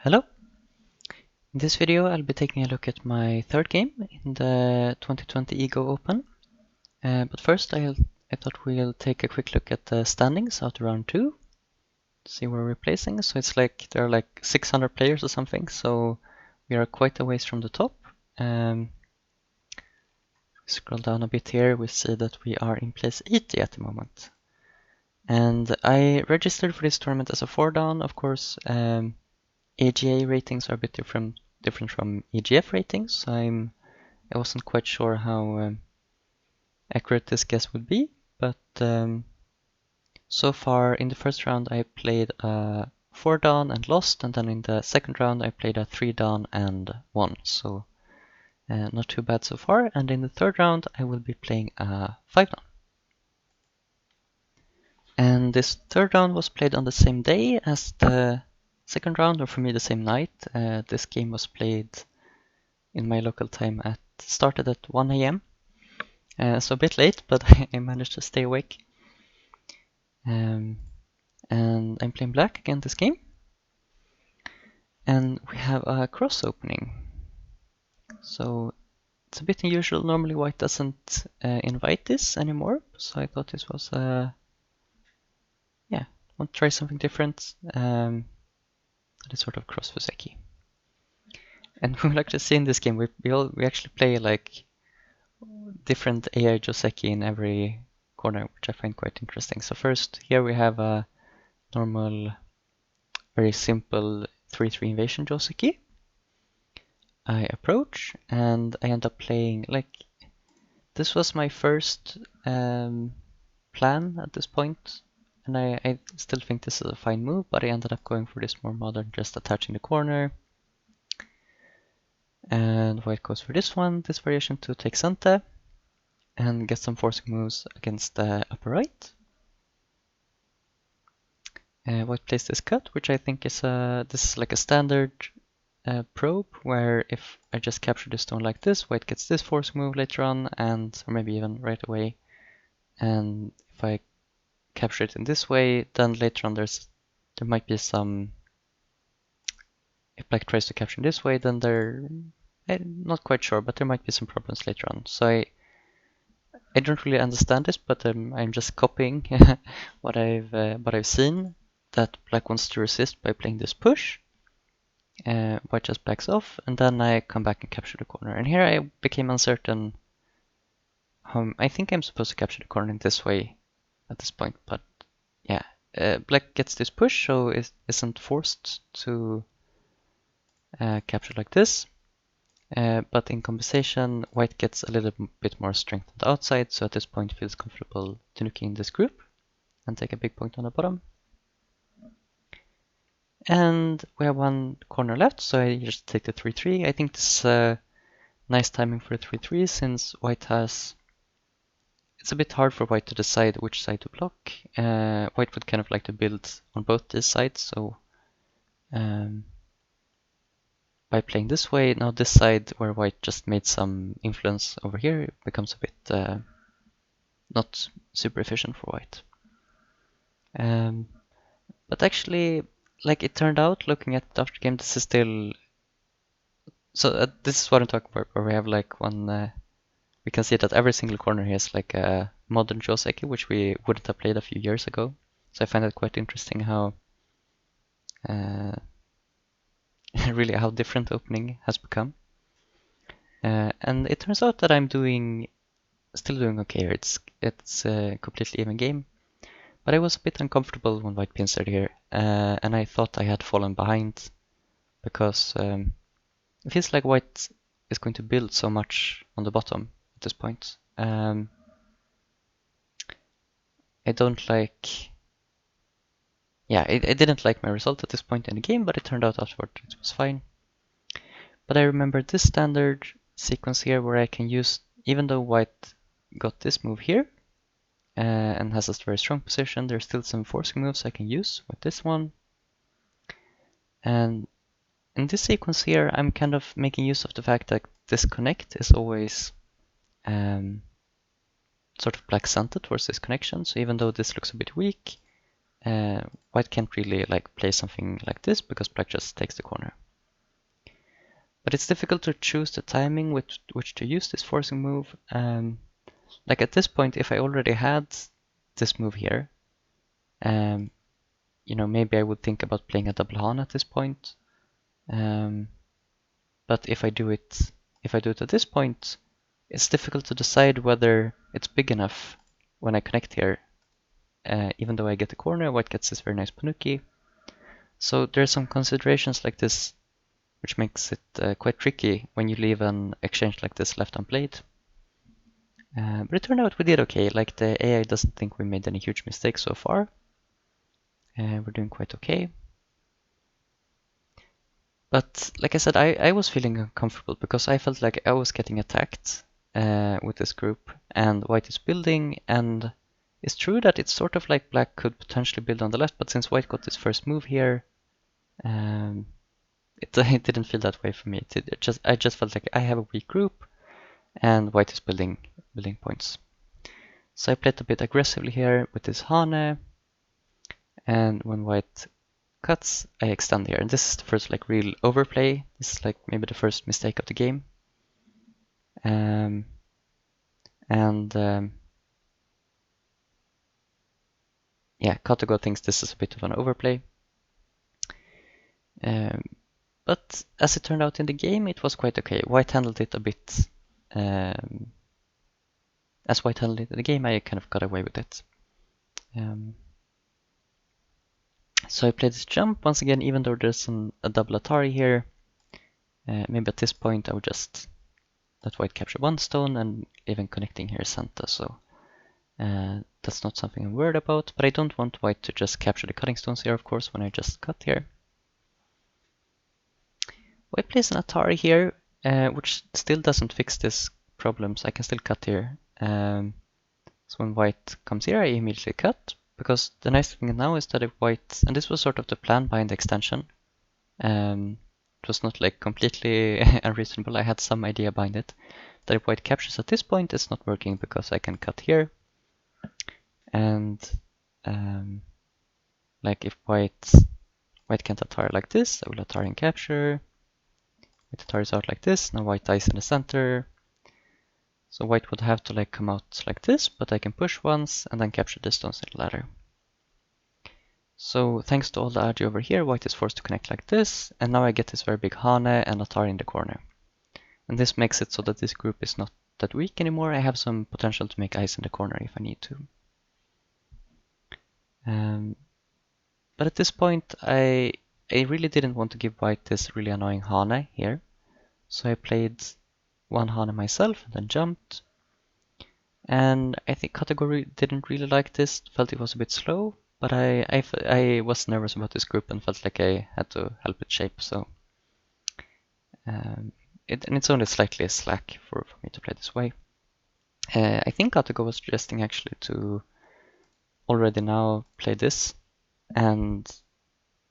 Hello! In this video I'll be taking a look at my third game in the 2020 Ego Open. But first I thought we'll take a quick look at the standings after round 2 to see where we're placing. So it's like there are like 600 players or something, so we are quite a ways from the top. Scroll down a bit here, we see that we are in place 80 at the moment. And I registered for this tournament as a 4-dan, of course. AGA ratings are a bit different from EGF ratings, so I wasn't quite sure how accurate this guess would be, but so far in the first round I played a 4-dan and lost, and then in the second round I played a 3-dan and won, so not too bad so far. And in the third round I will be playing a 5-dan. And this third round was played on the same day as the second round, or for me the same night. This game was played in my local time started at 1 AM. So a bit late, but I managed to stay awake. And I'm playing black again this game. And we have a cross opening. So it's a bit unusual. Normally white doesn't invite this anymore. So I thought this was want to try something different. That is sort of cross Fuseki. And we will actually see in this game, we actually play like different AI Joseki in every corner, which I find quite interesting. So first, here we have a normal, very simple 3-3 invasion Joseki. I approach, and I end up playing, like, this was my first plan at this point, and I still think this is a fine move, but I ended up going for this more modern, just attaching the corner. And white goes for this one, this variation to take Sente, and get some forcing moves against the upper right. White plays this cut, which I think is this is like a standard probe, where if I just capture the stone like this, white gets this forcing move later on, or maybe even right away. And if I capture it in this way, then later on there might be some. If black tries to capture in this way, then I'm not quite sure, but there might be some problems later on. So I don't really understand this, but I'm just copying what I've seen, that black wants to resist by playing this push. White just backs off, and then I come back and capture the corner. And here I became uncertain. I think I'm supposed to capture the corner in this way at this point, but yeah. Black gets this push, so it isn't forced to capture like this. But in compensation, white gets a little bit more strength on the outside, so at this point feels comfortable to nuking this group and take a big point on the bottom. And we have one corner left, so I just take the 3-3. I think this is nice timing for the 3-3, since white has... It's a bit hard for white to decide which side to block. White would kind of like to build on both these sides, so by playing this way, now this side where white just made some influence over here, it becomes a bit not super efficient for white. But actually, like it turned out, looking at the after game, this is still... So this is what I'm talking about, where we have like one... we can see that every single corner here is like a modern Joseki, which we wouldn't have played a few years ago. So I find it quite interesting how... really how different opening has become. And it turns out that I'm still doing okay here. It's a completely even game. But I was a bit uncomfortable when white pincered here, and I thought I had fallen behind, because it feels like white is going to build so much on the bottom at this point. I don't like... Yeah, I didn't like my result at this point in the game, but it turned out afterward it was fine. But I remember this standard sequence here where I can use, even though white got this move here, and has a very strong position, there's still some forcing moves I can use with this one. And in this sequence here, I'm kind of making use of the fact that this connect is always sort of black centered towards this connection. So even though this looks a bit weak, white can't really like play something like this because black just takes the corner. But it's difficult to choose the timing with which to use this forcing move. Like at this point, if I already had this move here, you know, maybe I would think about playing a double Han at this point. But if I do it at this point, it's difficult to decide whether it's big enough when I connect here. Even though I get the corner, white gets this very nice Panuki. So there's some considerations like this which makes it quite tricky when you leave an exchange like this left unplayed. But it turned out we did okay. Like the AI doesn't think we made any huge mistakes so far. We're doing quite okay. But like I said, I was feeling uncomfortable because I felt like I was getting attacked with this group and white is building, and it's true that it's sort of like black could potentially build on the left, but since white got this first move here, it didn't feel that way for me. I just felt like I have a weak group and white is building points. So I played a bit aggressively here with this Hane, and when white cuts, I extend here. And this is the first like real overplay. This is like maybe the first mistake of the game. Yeah, Katago thinks this is a bit of an overplay. But as it turned out in the game, it was quite okay. White handled it a bit. As white handled it in the game, I kind of got away with it. So I played this jump once again, even though there's a double Atari here. Maybe at this point I would just let white capture one stone, and even connecting here is Santa, so that's not something I'm worried about. But I don't want white to just capture the cutting stones here, of course, when I just cut here. White plays an Atari here, which still doesn't fix this problem, so I can still cut here. So when white comes here, I immediately cut, because the nice thing now is that if white, and this was sort of the plan behind the extension, it was not like completely unreasonable, I had some idea behind it, that if white captures at this point, it's not working because I can cut here. And like if white can't Atari like this, I will Atari and capture. White Ataris out like this, now white dies in the center. So white would have to like come out like this, but I can push once and then capture the stones in the ladder. So thanks to all the agi over here, white is forced to connect like this, and now I get this very big Hane and Atari in the corner. And this makes it so that this group is not that weak anymore. I have some potential to make ice in the corner if I need to. But at this point, I really didn't want to give white this really annoying Hane here. So I played one Hane myself and then jumped. And I think Kategori didn't really like this, felt it was a bit slow, but I was nervous about this group and felt like I had to help it shape, so and it's only slightly slack for me to play this way. I think Katego was suggesting actually to already now play this, and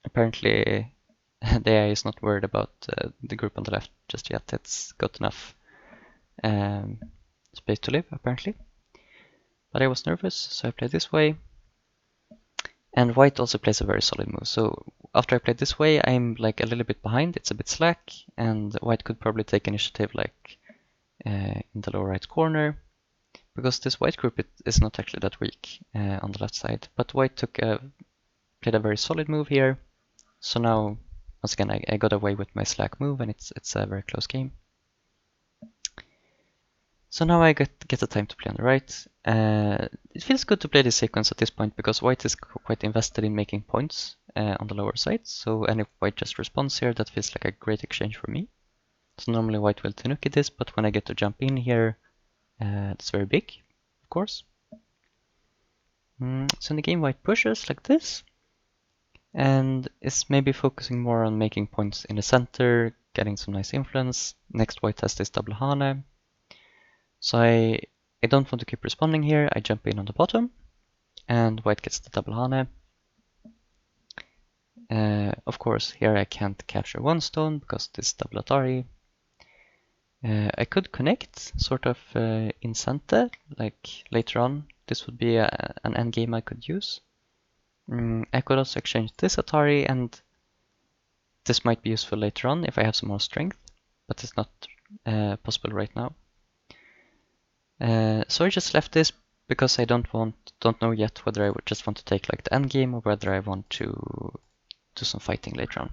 apparently the AI is not worried about the group on the left just yet. It's got enough space to live, apparently. But I was nervous, so I played this way. And white also plays a very solid move. So after I played this way, I'm like a little bit behind. It's a bit slack, and white could probably take initiative like in the lower right corner, because this white group is not actually that weak on the left side. But white played a very solid move here. So now, once again, I got away with my slack move, and it's a very close game. So now I get the time to play on the right. It feels good to play this sequence at this point because white is quite invested in making points on the lower side. So and if white just responds here, that feels like a great exchange for me. So normally white will Tanuki this, but when I get to jump in here, it's very big, of course. So in the game, white pushes like this, and is maybe focusing more on making points in the center, getting some nice influence. Next, white has this double Hane. So I don't want to keep responding here. I jump in on the bottom, and white gets the double Hane. Of course, here I can't capture one stone because this double Atari. I could connect sort of in Sente, like later on. This would be an endgame I could use. I could also exchange this Atari, and this might be useful later on if I have some more strength, but it's not possible right now. So I just left this because I don't know yet whether I would just want to take like the end game or whether I want to do some fighting later on.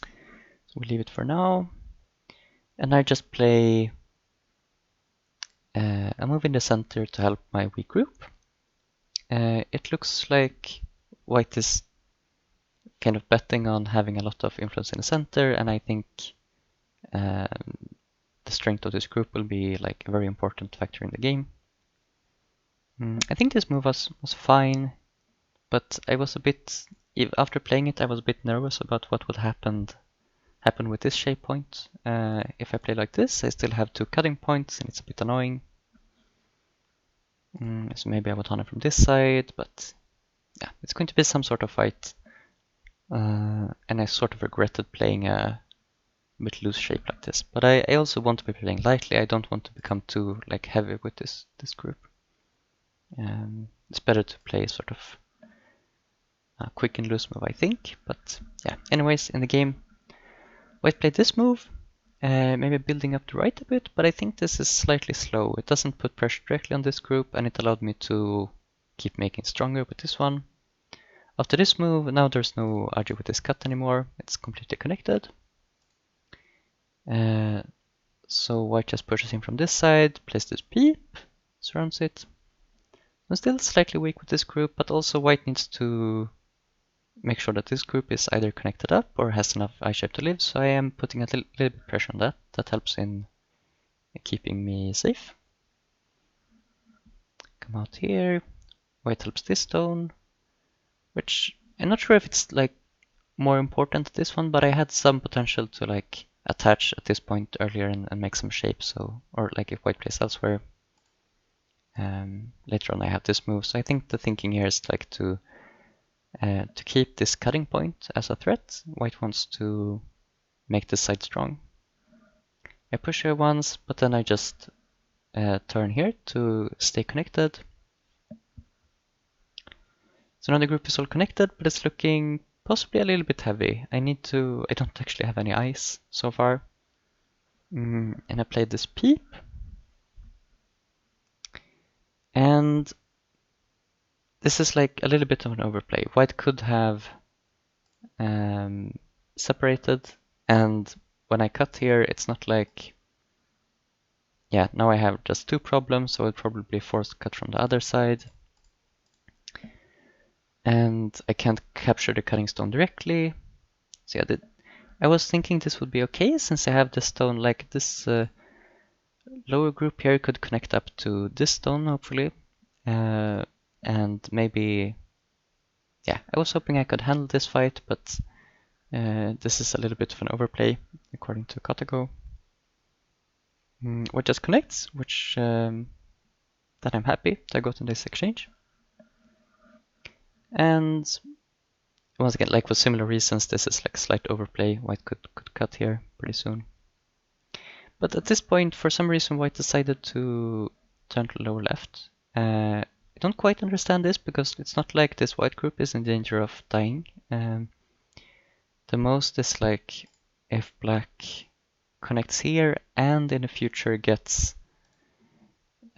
So we'll leave it for now. And I just play a move in the center to help my weak group. It looks like white is kind of betting on having a lot of influence in the center, and I think the strength of this group will be like a very important factor in the game. I think this move was fine, but I was a bit, after playing it, I was a bit nervous about what would happen with this shape point. If I play like this, I still have 2 cutting points, and it's a bit annoying. So maybe I would hunt it from this side, but yeah, it's going to be some sort of fight. And I sort of regretted playing a bit loose shape like this. But I also want to be playing lightly. I don't want to become too like heavy with this group. It's better to play sort of a quick and loose move, I think. But yeah, anyways, in the game, white played this move. Maybe building up the right a bit, but I think this is slightly slow. It doesn't put pressure directly on this group, and it allowed me to keep making stronger with this one. After this move, now there's no argue with this cut anymore. It's completely connected. So white just pushes in from this side, plays this peep, surrounds it. I'm still slightly weak with this group, but also white needs to make sure that this group is either connected up or has enough I shape to live, so I am putting a little bit of pressure on that. That helps in keeping me safe. Come out here. White helps this stone, which I'm not sure if it's like more important this one, but I had some potential to like attach at this point earlier and make some shapes. So, or like if white plays elsewhere, later on I have this move. So I think the thinking here is like to keep this cutting point as a threat. White wants to make this side strong. I push here once, but then I just turn here to stay connected. So now the group is all connected, but it's looking possibly a little bit heavy. I don't actually have any ice so far. And I played this peep. And this is like a little bit of an overplay. White could have separated, and when I cut here, it's not like, yeah, now I have just 2 problems, so I'll probably force cut from the other side. And I can't capture the cutting stone directly. So yeah, I was thinking this would be okay since I have the stone, like this lower group here could connect up to this stone, hopefully. And maybe, yeah, I was hoping I could handle this fight, but this is a little bit of an overplay, according to Kotago. What just connects, which that I'm happy that I got in this exchange. And once again, like for similar reasons, this is like slight overplay. White could cut here pretty soon. But at this point, for some reason, white decided to turn to lower left. I don't quite understand this because it's not like this white group is in danger of dying. The most is like if black connects here and in the future gets,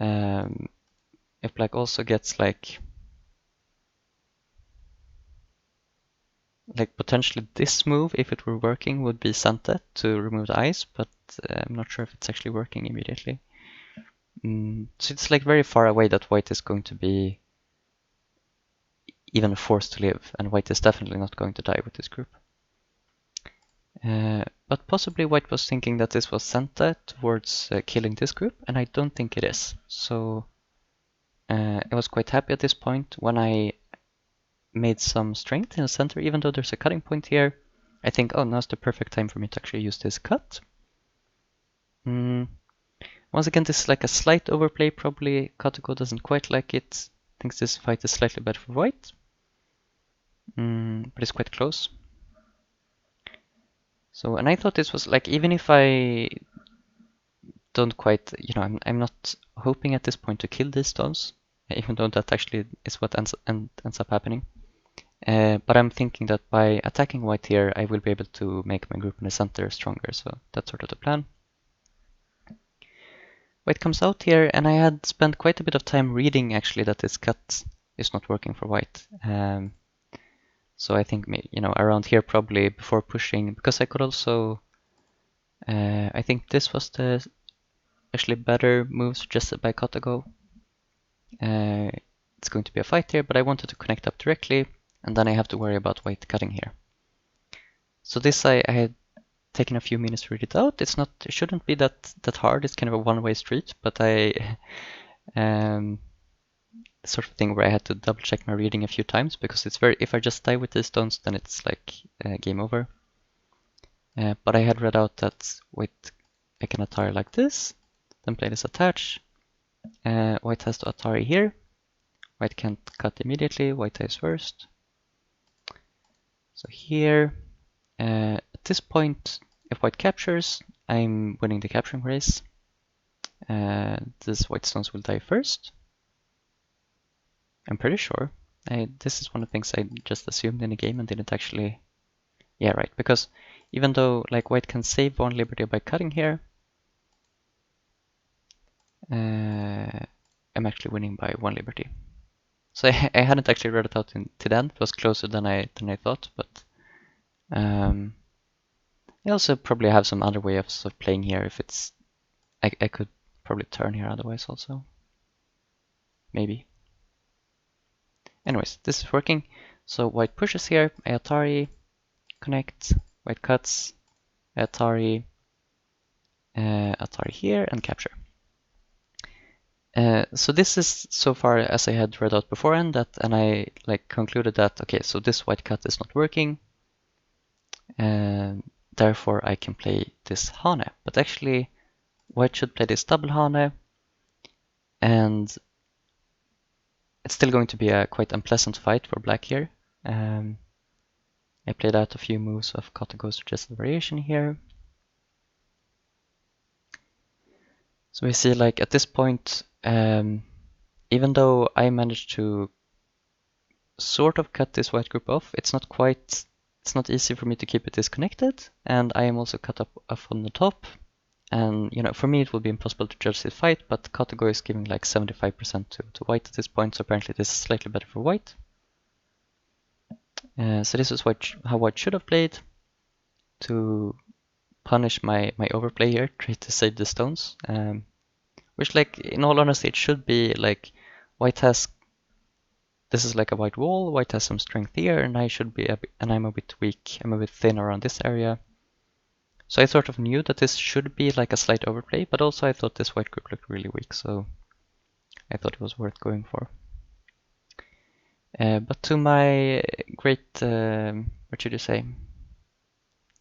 if black also gets like potentially this move, if it were working, would be Santa to remove the ice, but I'm not sure if it's actually working immediately. So it's like very far away that white is going to be even forced to live, and white is definitely not going to die with this group. But possibly white was thinking that this was Santa towards killing this group, and I don't think it is. So I was quite happy at this point when I made some strength in the center, even though there's a cutting point here. I think, oh, now's the perfect time for me to actually use this cut. Once again, this is like a slight overplay, probably. Kotago doesn't quite like it. Thinks this fight is slightly better for white. But it's quite close. So, and I thought this was like, even if I don't quite, I'm not hoping at this point to kill these stones. even though that actually is what ends up happening. But I'm thinking that by attacking white here, I will be able to make my group in the center stronger, so that's sort of the plan. White comes out here, and I had spent quite a bit of time reading actually that this cut is not working for white. So I think, you know, around here probably before pushing, because I could also, I think this was the actually better move suggested by Kotago. It's going to be a fight here, but I wanted to connect up directly, and then I have to worry about white cutting here. So this I had taken a few minutes to read it out. It shouldn't be that hard. It's kind of a one-way street, but I the sort of thing where I had to double check my reading a few times, because it's if I just die with these stones, then it's like game over. But I had read out that I can Atari like this, then play this attach. White has to Atari here. White can't cut immediately. White dies first. So here, at this point, if white captures, I'm winning the capturing race. These white stones will die first. I'm pretty sure. This is one of the things I just assumed in the game and didn't actually... Yeah, right, because even though like white can save one liberty by cutting here, I'm actually winning by one liberty. So I hadn't actually read it out to the end. It was closer than I thought, but I also probably have some other way of playing here. If it's, I could probably turn here otherwise also, maybe. Anyways, this is working. So white pushes here, I Atari, connect, white cuts, Atari, Atari here, and capture. So this is so far as I had read out beforehand, and I like concluded that okay, so this white cut is not working, and therefore I can play this Hane. But actually, white should play this double Hane, and it's still going to be a quite unpleasant fight for black here. I played out a few moves of Kotago's suggested variation here. So we see like at this point, even though I managed to sort of cut this white group off, it's not easy for me to keep it disconnected, and I am also cut off on the top. And you know, for me it will be impossible to judge this fight, but Kotago is giving like 75% to white at this point, so apparently this is slightly better for white. So this is how white should have played to punish my overplay here, try to save the stones. Which, like, in all honesty, it should be like white has. This is like a white wall. White has some strength here, and I'm a bit weak. I'm a bit thin around this area. So I sort of knew that this should be like a slight overplay, but also I thought this white group looked really weak, so I thought it was worth going for. But to my great, what should you say?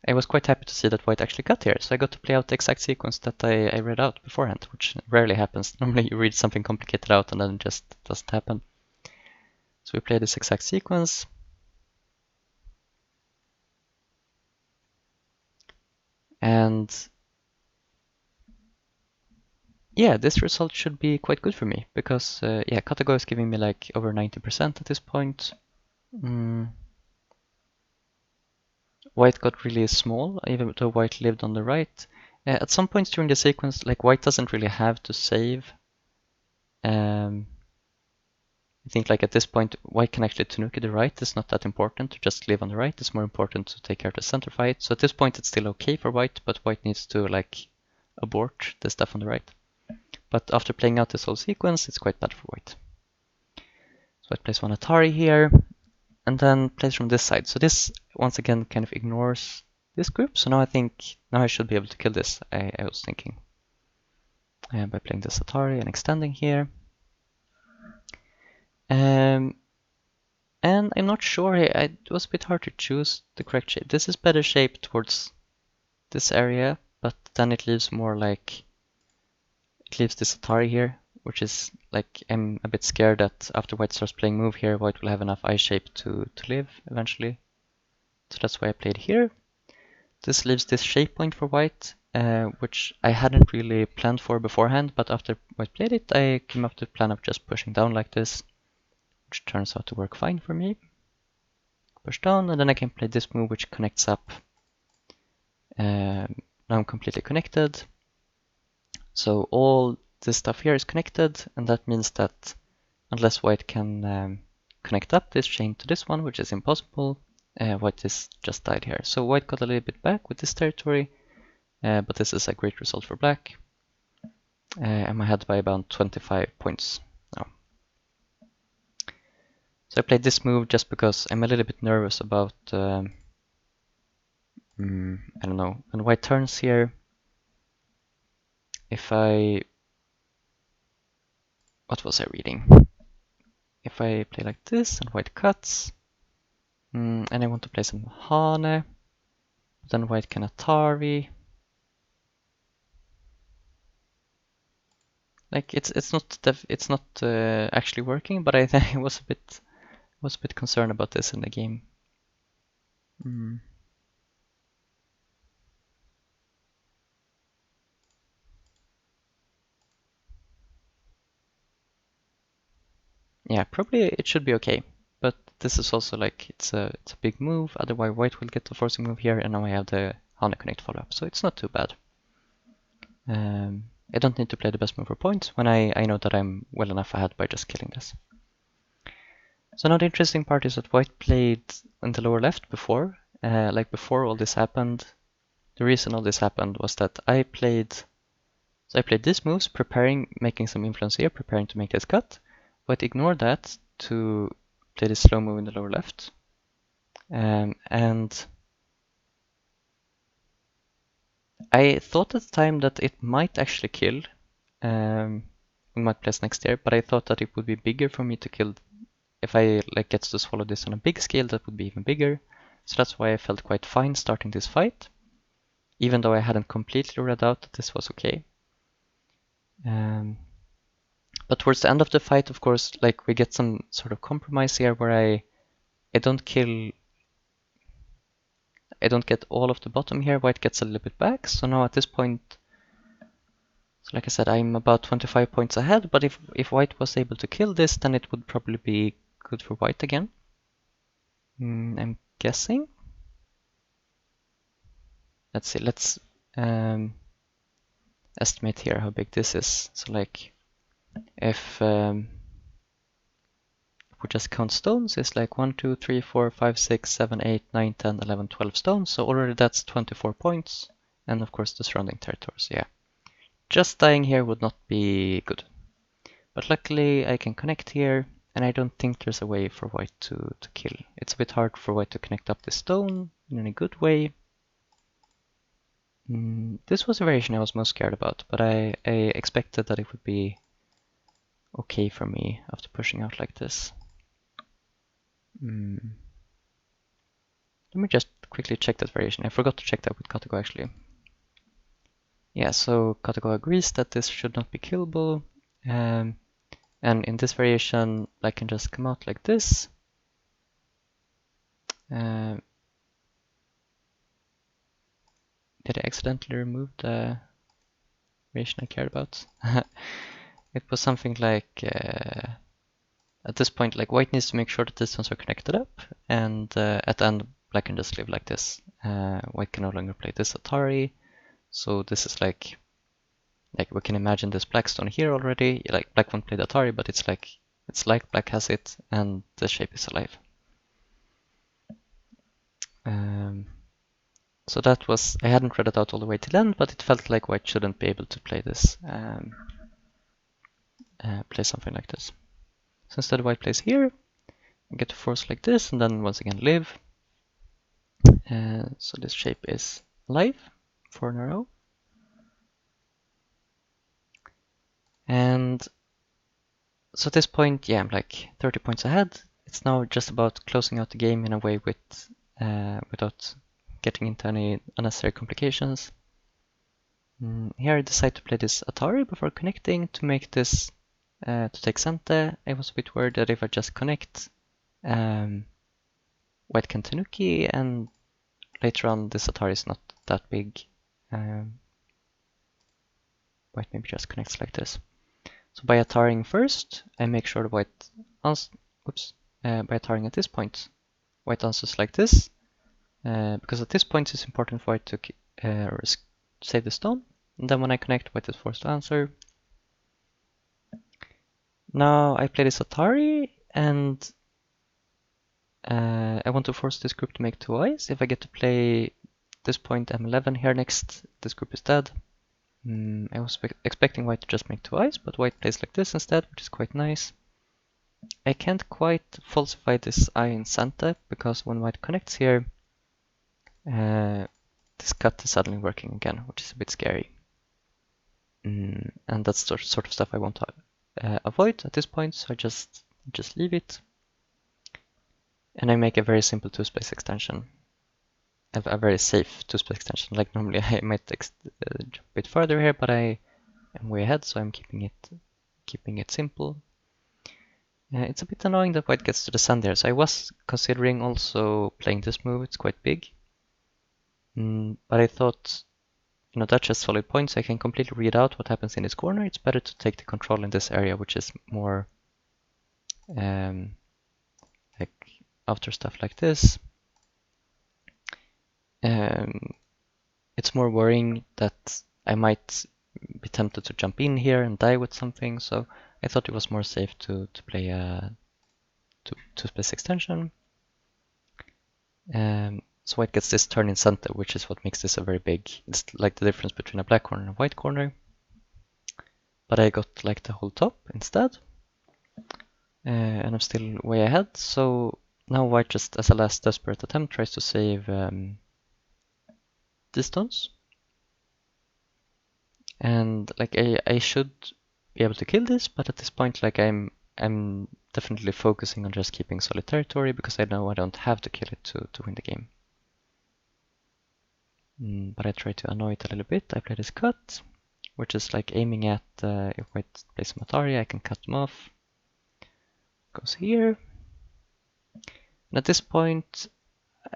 I was quite happy to see that white actually cut here, so I got to play out the exact sequence that I read out beforehand, which rarely happens. Normally you read something complicated out and then it just doesn't happen. So we play this exact sequence. And yeah, this result should be quite good for me, because yeah, Kotago is giving me like over 90% at this point. White got really small, even though white lived on the right. At some points during the sequence, like white doesn't really have to save. I think like at this point, white can actually Tanuki the right. It's not that important to just live on the right. It's more important to take care of the center fight. So at this point, it's still okay for white, but white needs to like abort the stuff on the right. But after playing out this whole sequence, it's quite bad for white. So white plays one Atari here, and then plays from this side. So this, once again, kind of ignores this group. So now I think, now I should be able to kill this, I was thinking. By playing this Atari and extending here. And I'm not sure, it was a bit hard to choose the correct shape. This is better shape towards this area, but then it leaves more like, it leaves this Atari here, which is like, I'm a bit scared that after white starts playing move here, white will have enough eye shape to live eventually. So that's why I played here. This leaves this shape point for white, which I hadn't really planned for beforehand, but after white played it, I came up with the plan of just pushing down like this, which turns out to work fine for me. Push down, and then I can play this move, which connects up. Now I'm completely connected. So all this stuff here is connected, and that means that unless white can connect up this chain to this one, which is impossible, white is just died here. So white got a little bit back with this territory, but this is a great result for black. I'm ahead by about 25 points now. So I played this move just because I'm a little bit nervous about, I don't know, when white turns here, if I, what was I reading? If I play like this and white cuts, and I want to play some Hane, then white can Atari. Like it's not actually working, but I think I was a bit concerned about this in the game. Yeah, probably it should be okay. But this is also like it's a big move. Otherwise, white will get the forcing move here, and now I have the Hane Connect follow up, so it's not too bad. I don't need to play the best move for points when I know that I'm well enough ahead by just killing this. So now the interesting part is that white played in the lower left before. Like before all this happened, the reason all this happened was that I played this moves, preparing, making some influence here, preparing to make this cut, but ignored that to play this slow move in the lower left. And I thought at the time that it might actually kill in my place next year, but I thought that it would be bigger for me to kill. If I like gets to swallow this on a big scale, that would be even bigger. So that's why I felt quite fine starting this fight, even though I hadn't completely read out that this was okay. But towards the end of the fight, of course, like we get some sort of compromise here where I don't kill, I don't get all of the bottom here. White gets a little bit back. So now at this point, so like I said, I'm about 25 points ahead. But if white was able to kill this, then it would probably be good for white again. I'm guessing. Let's see. Let's estimate here how big this is. So like if we just count stones, it's like 1, 2, 3, 4, 5, 6, 7, 8, 9, 10, 11, 12 stones. So already that's 24 points. And of course the surrounding territories, yeah. Just dying here would not be good. But luckily I can connect here, and I don't think there's a way for white to kill. It's a bit hard for white to connect up the stone in any good way. This was a variation I was most scared about, but I expected that it would be okay for me after pushing out like this. Let me just quickly check that variation. I forgot to check that with Katago actually. Yeah, so Katago agrees that this should not be killable. And in this variation, I can just come out like this. Did I accidentally remove the variation I cared about? It was something like, at this point, like white needs to make sure that these ones are connected up, and at the end, black can just live like this. White can no longer play this Atari, so this is like we can imagine this black stone here already. Like black won't play the Atari, but it's like black has it, and the shape is alive. So that was, I hadn't read it out all the way till end, but it felt like white shouldn't be able to play this, play something like this. So instead white plays here, I get to force like this, and then once again live. So this shape is alive, 4 in a row. And so at this point, yeah, I'm like 30 points ahead. It's now just about closing out the game in a way with without getting into any unnecessary complications. Here I decide to play this Atari before connecting to make this to take Sente. I was a bit worried that if I just connect, white can Tanuki, and later on this Atari is not that big. white maybe just connects like this. So by attaring first, I make sure the white by attaring at this point, white answers like this, because at this point it's important for white to save the stone. And then when I connect, white is forced to answer. Now I play this Atari, and I want to force this group to make 2 eyes. If I get to play this point M11 here next, this group is dead. I was expecting white to just make 2 eyes, but white plays like this instead, which is quite nice. I can't quite falsify this eye in Santa, because when white connects here, this cut is suddenly working again, which is a bit scary. And that's the sort of stuff I want to avoid at this point, so I just leave it. And I make a very simple 2-space extension. A very safe 2-space extension. Like normally I might jump a bit further here, but I am way ahead, so I'm keeping it simple. It's a bit annoying that white gets to the sand there, so I was considering also playing this move. It's quite big. But I thought, that's just solid points. I can completely read out what happens in this corner. It's better to take the control in this area, which is more like after stuff like this. It's more worrying that I might be tempted to jump in here and die with something, so I thought it was more safe to play a 2-space extension. So white gets this turn in center, which is what makes this a very big, it's like the difference between a black corner and a white corner. But I got like the whole top instead. And I'm still way ahead, so now white just as a last desperate attempt tries to save these stones. And like I should be able to kill this, but at this point like I'm definitely focusing on just keeping solid territory, because I know I don't have to kill it to win the game. But I try to annoy it a little bit. I play this cut, which is like aiming at if white plays Matari, I can cut them off. Goes here. And at this point,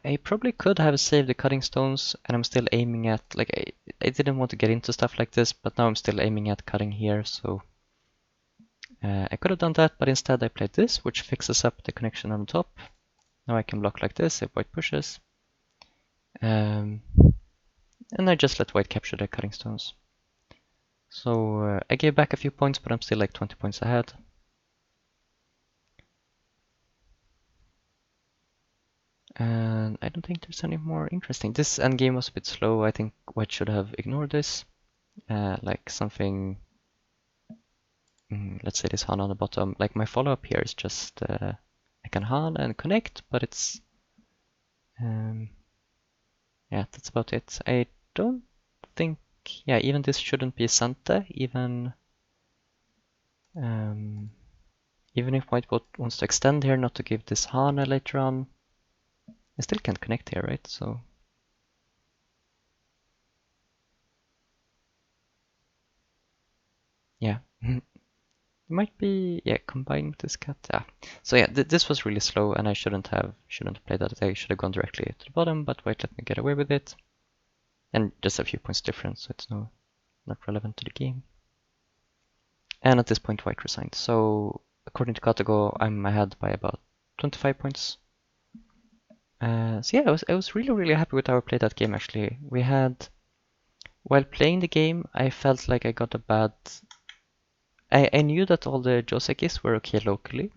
I probably could have saved the cutting stones, and I'm still aiming at, like, I didn't want to get into stuff like this, but now I'm still aiming at cutting here, so I could have done that, but instead I played this, which fixes up the connection on top. Now I can block like this if white pushes. And I just let white capture the cutting stones. So I gave back a few points, but I'm still like 20 points ahead. And I don't think there's any more interesting. This endgame was a bit slow. I think white should have ignored this. Like something, let's say this Han on the bottom. Like my follow-up here is just I can Han and connect, but it's yeah, that's about it. I don't think, yeah, even this shouldn't be Santa, even if white wants to extend here, not to give this Hana later on. I still can't connect here, right? So yeah, it might be, yeah, combined with this cat. Yeah. So yeah, this was really slow, and I shouldn't have played that. I should have gone directly to the bottom, but white let me get away with it. And just a few points difference, so it's not relevant to the game. And at this point, white resigned. So according to Katago, I'm ahead by about 25 points. So yeah, I was really happy with how I played that game. Actually, while playing the game, I felt like I got a bad. I knew that all the Josekis were okay locally,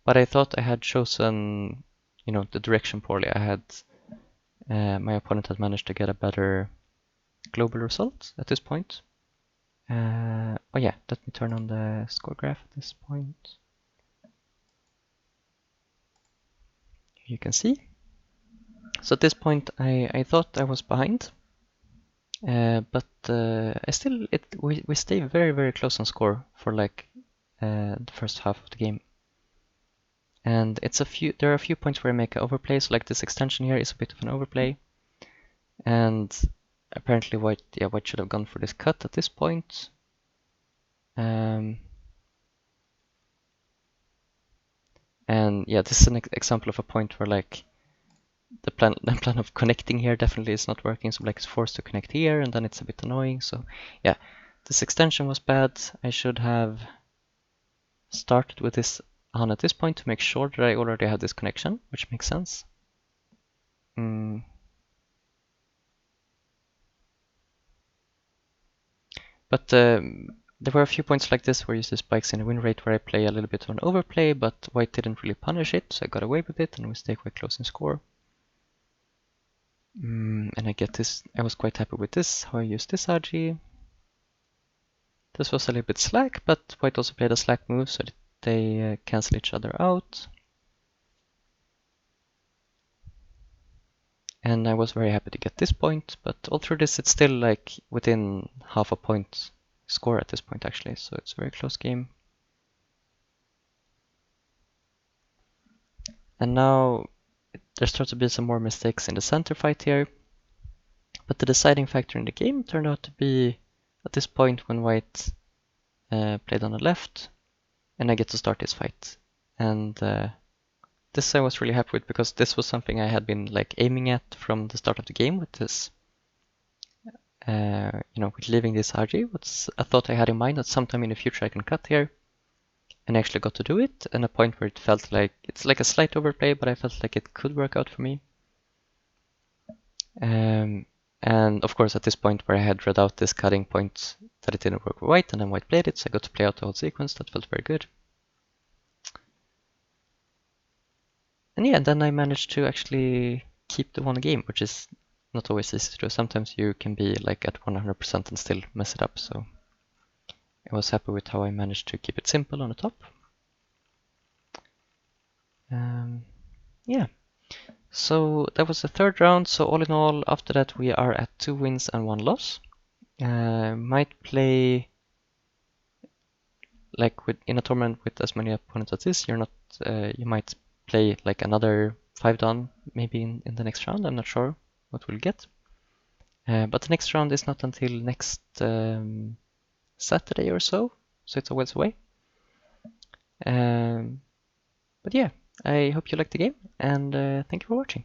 but I thought I had chosen, the direction poorly. My opponent had managed to get a better global result at this point. Oh yeah, let me turn on the score graph at this point. Here you can see. So at this point, I thought I was behind, but we stay very close on score for like the first half of the game. And there are a few points where I make an overplay. So like this extension here is a bit of an overplay, and apparently white should have gone for this cut at this point. And yeah, this is an example of a point where like the plan of connecting here definitely is not working. So black is forced to connect here, and then it's a bit annoying. So yeah, this extension was bad. I should have started with this on at this point to make sure that I already have this connection, which makes sense. But there were a few points like this where you see spikes in the win rate where I play a little bit of an overplay, but white didn't really punish it, so I got away with it and we stay quite close in score. And I get this, I was quite happy with this, how I used this RG. This was a little bit slack, but white also played a slack move, so that they cancel each other out. And I was very happy to get this point, but all through this it's still like within half a point score at this point actually, so it's a very close game. And now there starts to be some more mistakes in the center fight here, but the deciding factor in the game turned out to be at this point when white played on the left, and I get to start this fight. And this I was really happy with because this was something I had been like aiming at from the start of the game with this, with leaving this RG. What's a thought I had in mind that sometime in the future I can cut here, and I actually got to do it, and a point where it felt like it's like a slight overplay, but I felt like it could work out for me. And of course at this point where I had read out this cutting point that it didn't work for white, and then white played it, so I got to play out the whole sequence. That felt very good. And yeah, then I managed to actually keep the one game, which is not always easy to do. Sometimes you can be like at 100% and still mess it up, so I was happy with how I managed to keep it simple on the top. Yeah, so that was the third round. So all in all, after that we are at 2 wins and 1 loss. Might play like in a tournament with as many opponents as this, you might play like another 5 down maybe in the next round. I'm not sure what we'll get. But the next round is not until next Saturday or so it's a ways away. But yeah, I hope you liked the game, and thank you for watching.